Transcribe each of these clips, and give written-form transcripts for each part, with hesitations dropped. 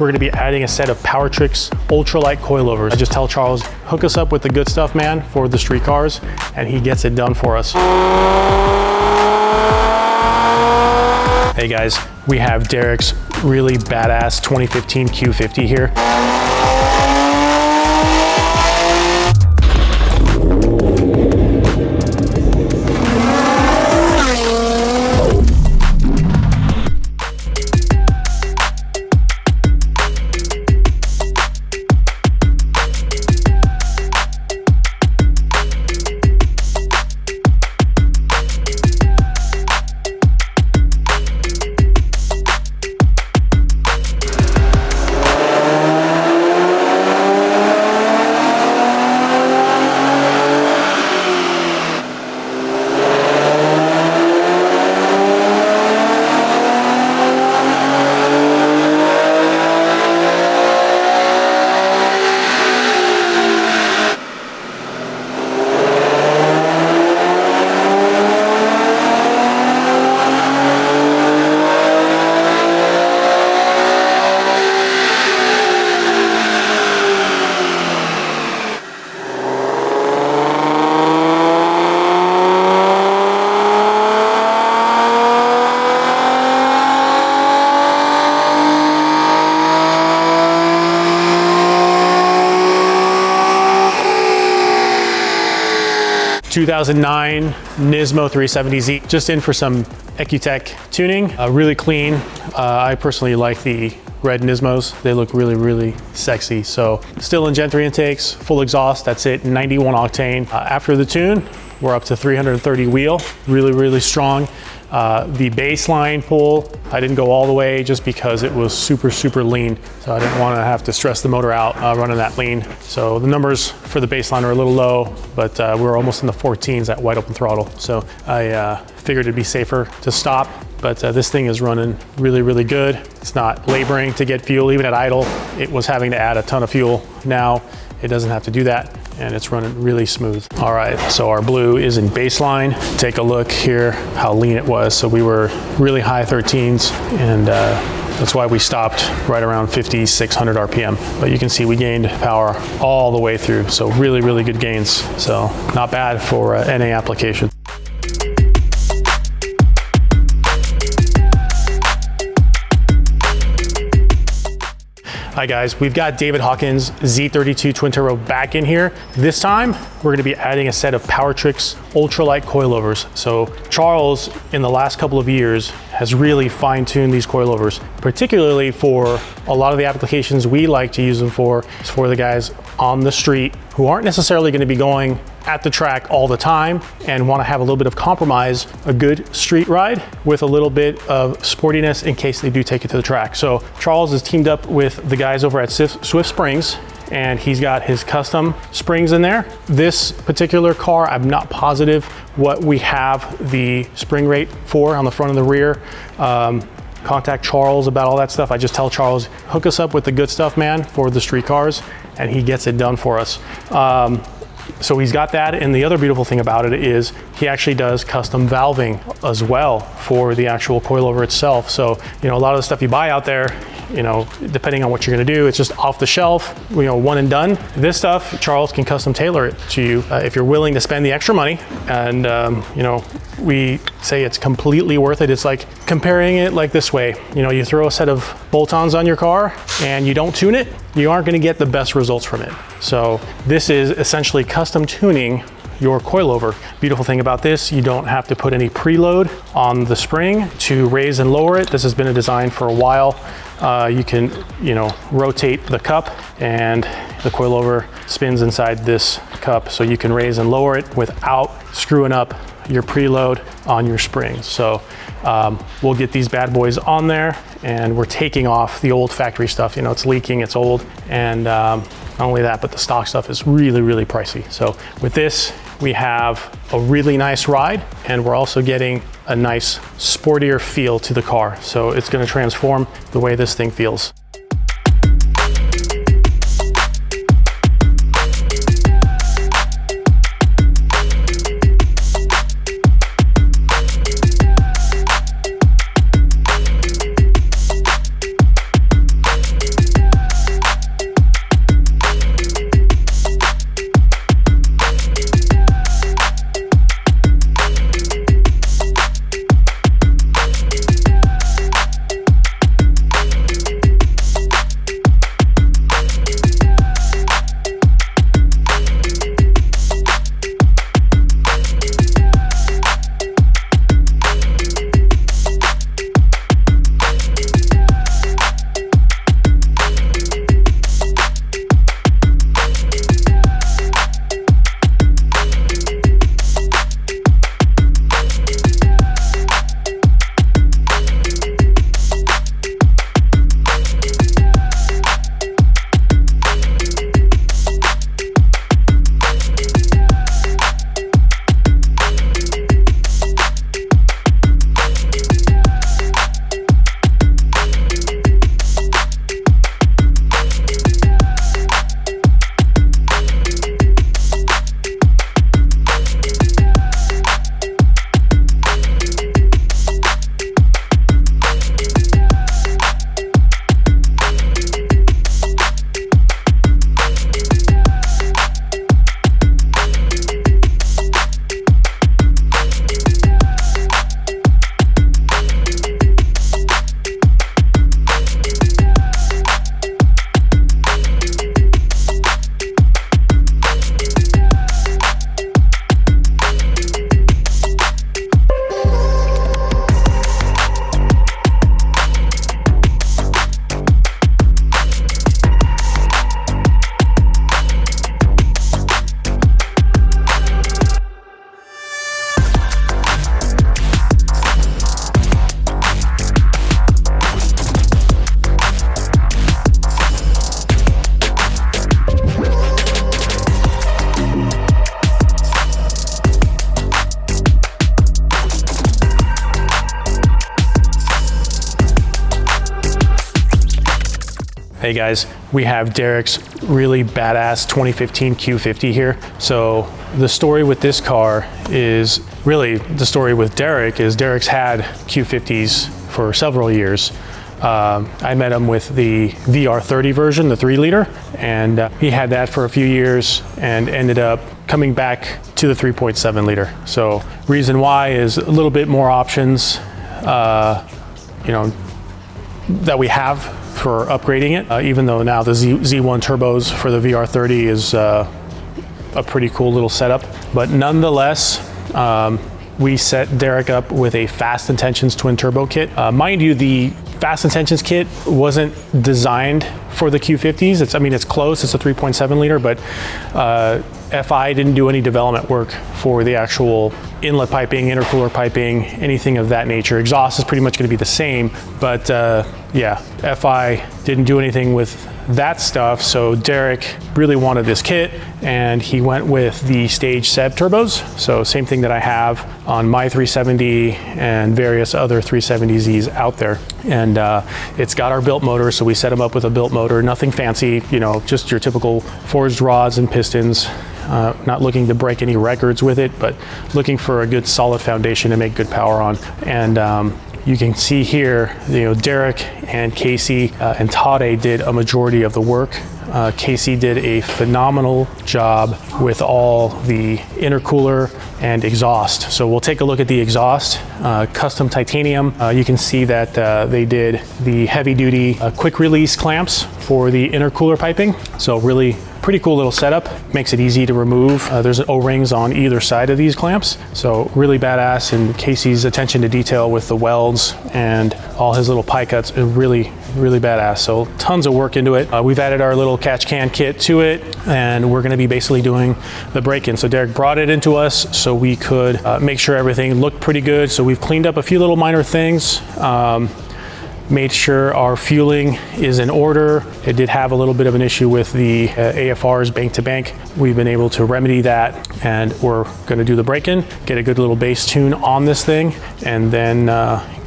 we're gonna be adding a set of Powertrix ultralight coilovers. I just tell Charles, hook us up with the good stuff, man, for the street cars, and he gets it done for us. Hey guys, we have Derek's really badass 2015 Q50 here. 2009 Nismo 370Z, just in for some Ecutech tuning. Really clean. I personally like the red Nismos. They look really, really sexy. So still in Gen 3 intakes, full exhaust, that's it, 91 octane. After the tune, we're up to 330 wheel, really, really strong. The baseline pull, I didn't go all the way just because it was super, super lean. So I didn't want to have to stress the motor out running that lean. So the numbers for the baseline are a little low, but we're almost in the 14s at wide open throttle. So I figured it'd be safer to stop, but this thing is running really, really good. It's not laboring to get fuel. Even at idle, it was having to add a ton of fuel. Now it doesn't have to do that, and it's running really smooth. All right, so our blue is in baseline. Take a look here how lean it was. So we were really high 13s, and that's why we stopped right around 5,600 RPM. But you can see we gained power all the way through. So really, really good gains. So not bad for NA application. Hi guys, we've got David Hawkins' Z32 Twin Turbo back in here. This time, we're gonna be adding a set of Powertrix ultralight coilovers. So Charles, in the last couple of years, has really fine-tuned these coilovers, particularly for a lot of the applications we like to use them for, is for the guys on the street who aren't necessarily gonna be going at the track all the time and want to have a little bit of compromise, a good street ride with a little bit of sportiness in case they do take it to the track. So Charles is teamed up with the guys over at Swift Springs, and he's got his custom springs in there. This particular car, I'm not positive what we have the spring rate for on the front and the rear. Contact Charles about all that stuff. I just tell Charles, hook us up with the good stuff, man, for the street cars, and he gets it done for us. So he's got that, and the other beautiful thing about it is he actually does custom valving as well for the actual coilover itself. So, you know, a lot of the stuff you buy out there, you know, depending on what you're gonna do, it's just off the shelf, you know, one and done. This stuff, Charles can custom tailor it to you if you're willing to spend the extra money. And, you know, we say it's completely worth it. It's like comparing it like this way. You know, you throw a set of bolt-ons on your car and you don't tune it, you aren't gonna get the best results from it. So this is essentially custom tuning your coilover. Beautiful thing about this, you don't have to put any preload on the spring to raise and lower it. This has been a design for a while. You can, you know, rotate the cup and the coilover spins inside this cup, so you can raise and lower it without screwing up your preload on your springs. So we'll get these bad boys on there, and we're taking off the old factory stuff. You know, it's leaking, it's old, and not only that, but the stock stuff is really, really pricey. So with this, we have a really nice ride, and we're also getting a nice sportier feel to the car. So it's gonna transform the way this thing feels. Hey guys, we have Derek's really badass 2015 Q50 here. So the story with this car is really the story with Derek is Derek's had Q50s for several years. I met him with the VR30 version, the 3-liter, and he had that for a few years and ended up coming back to the 3.7-liter. So reason why is a little bit more options, you know, that we have for upgrading it, even though now the Z1 turbos for the VR30 is a pretty cool little setup. But nonetheless, we set Derek up with a Fast Intentions twin turbo kit. Mind you, the Fast Intentions kit wasn't designed for the Q50s. I mean, it's close, it's a 3.7-liter, but FI didn't do any development work for the actual inlet piping, intercooler piping, anything of that nature. Exhaust is pretty much going to be the same, but yeah, FI didn't do anything with that stuff, so Derek really wanted this kit, and he went with the Stage Seb turbos. So same thing that I have on my 370 and various other 370Zs out there. And it's got our built motor, so we set him up with a built motor, nothing fancy, you know, just your typical forged rods and pistons. Not looking to break any records with it, but looking for a good solid foundation to make good power on. And you can see here, you know, Derek and Casey and Tade did a majority of the work. Casey did a phenomenal job with all the intercooler and exhaust. So we'll take a look at the exhaust. Custom titanium. You can see that they did the heavy duty quick release clamps for the intercooler piping. So really pretty cool little setup. Makes it easy to remove. There's O-rings on either side of these clamps. So really badass, and Casey's attention to detail with the welds and all his little pie cuts is really badass. So tons of work into it. We've added our little catch can kit to it, and we're gonna be basically doing the break-in. So Derek brought it into us so we could make sure everything looked pretty good. So we've cleaned up a few little minor things. Made sure our fueling is in order. It did have a little bit of an issue with the AFRs bank to bank. We've been able to remedy that, and we're gonna do the break-in, get a good little bass tune on this thing, and then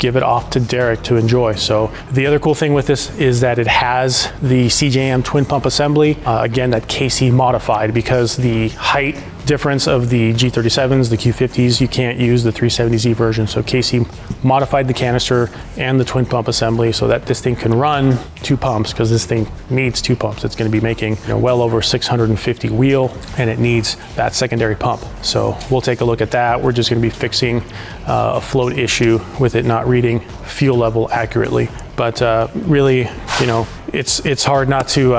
give it off to Derek to enjoy. So the other cool thing with this is that it has the CJM twin pump assembly, again, that Casey modified, because the height difference of the G37s, the Q50s, you can't use the 370Z version. So Casey modified the canister and the twin pump assembly so that this thing can run 2 pumps, because this thing needs 2 pumps. It's going to be making, you know, well over 650 wheel, and it needs that secondary pump. So we'll take a look at that. We're just going to be fixing a float issue with it not reading fuel level accurately. But really, you know, it's hard not to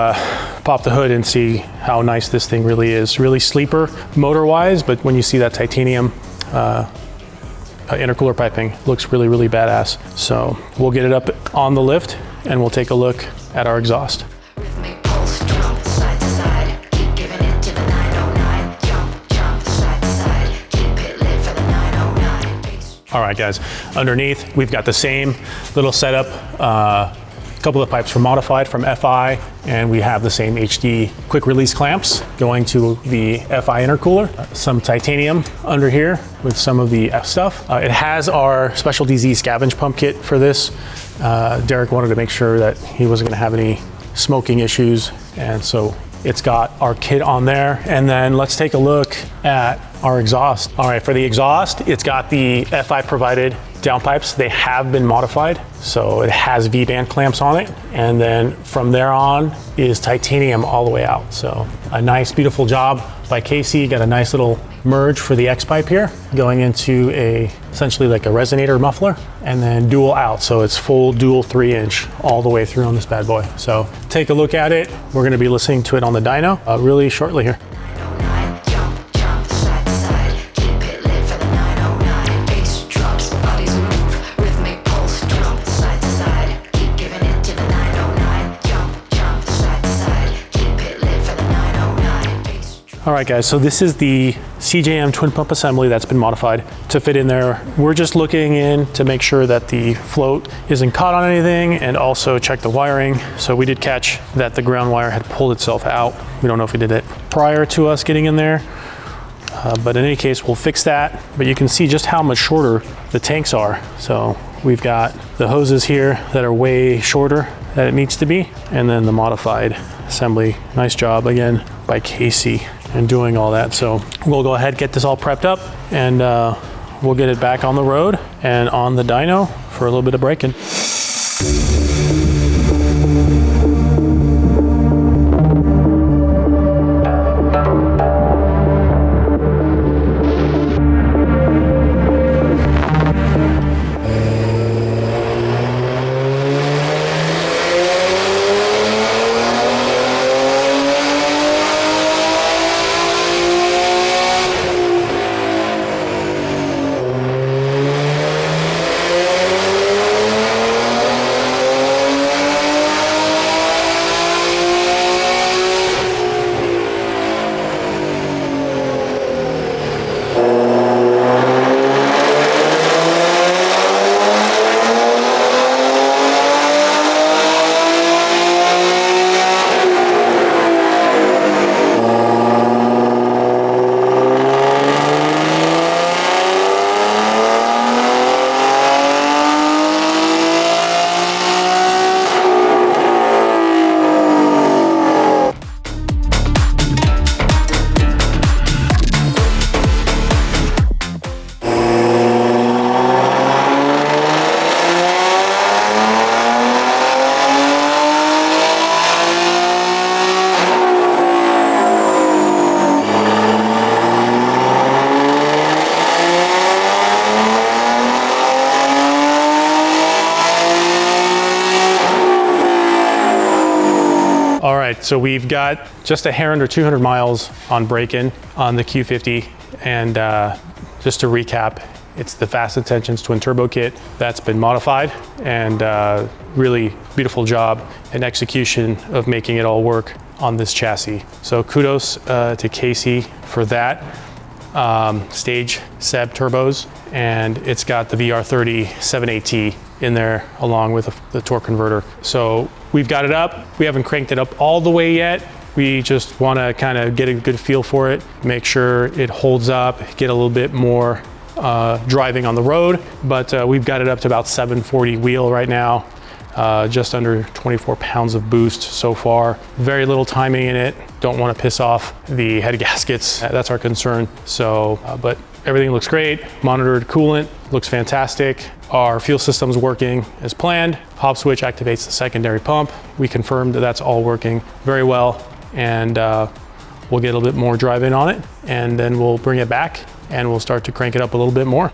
pop the hood and see how nice this thing really is. Really sleeper motor-wise, but when you see that titanium intercooler piping, looks really badass. So we'll get it up on the lift, and we'll take a look at our exhaust. All right, guys, underneath, we've got the same little setup. A couple of pipes were modified from FI, and we have the same HD quick release clamps going to the FI intercooler. Some titanium under here with some of the F stuff. It has our Special DZ scavenge pump kit for this. Derek wanted to make sure that he wasn't gonna have any smoking issues, and so it's got our kit on there. And then let's take a look at our exhaust. All right, for the exhaust, it's got the FI provided downpipes. They have been modified, so it has V-band clamps on it. And then from there on is titanium all the way out. So a nice, beautiful job by Casey. Got a nice little merge for the X pipe here, going into essentially like a resonator muffler, and then dual out. So it's full dual 3-inch all the way through on this bad boy. So take a look at it. We're gonna be listening to it on the dyno really shortly here. All right, guys, so this is the CJM twin pump assembly that's been modified to fit in there. We're just looking in to make sure that the float isn't caught on anything, and also check the wiring. So we did catch that the ground wire had pulled itself out. We don't know if we did it prior to us getting in there, but in any case, we'll fix that. But you can see just how much shorter the tanks are. So we've got the hoses here that are way shorter, that it needs to be. And then the modified assembly, nice job again by Casey and doing all that. So we'll go ahead, get this all prepped up, and we'll get it back on the road and on the dyno for a little bit of braking. All right, so we've got just a hair under 200 miles on break-in on the Q50. And just to recap, it's the Fast Intentions twin turbo kit that's been modified, and really beautiful job and execution of making it all work on this chassis. So kudos to Casey for that. Stage Seb turbos, and it's got the VR30 78T in there along with the torque converter. So we've got it up. We haven't cranked it up all the way yet. We just want to kind of get a good feel for it, make sure it holds up, get a little bit more driving on the road. But we've got it up to about 740 wheel right now, just under 24 pounds of boost so far. Very little timing in it. Don't want to piss off the head gaskets. That's our concern. So, but everything looks great. Monitored coolant looks fantastic. Our fuel system's working as planned. Hop switch activates the secondary pump. We confirmed that that's all working very well, and we'll get a little bit more drive in on it, and then we'll bring it back and we'll start to crank it up a little bit more.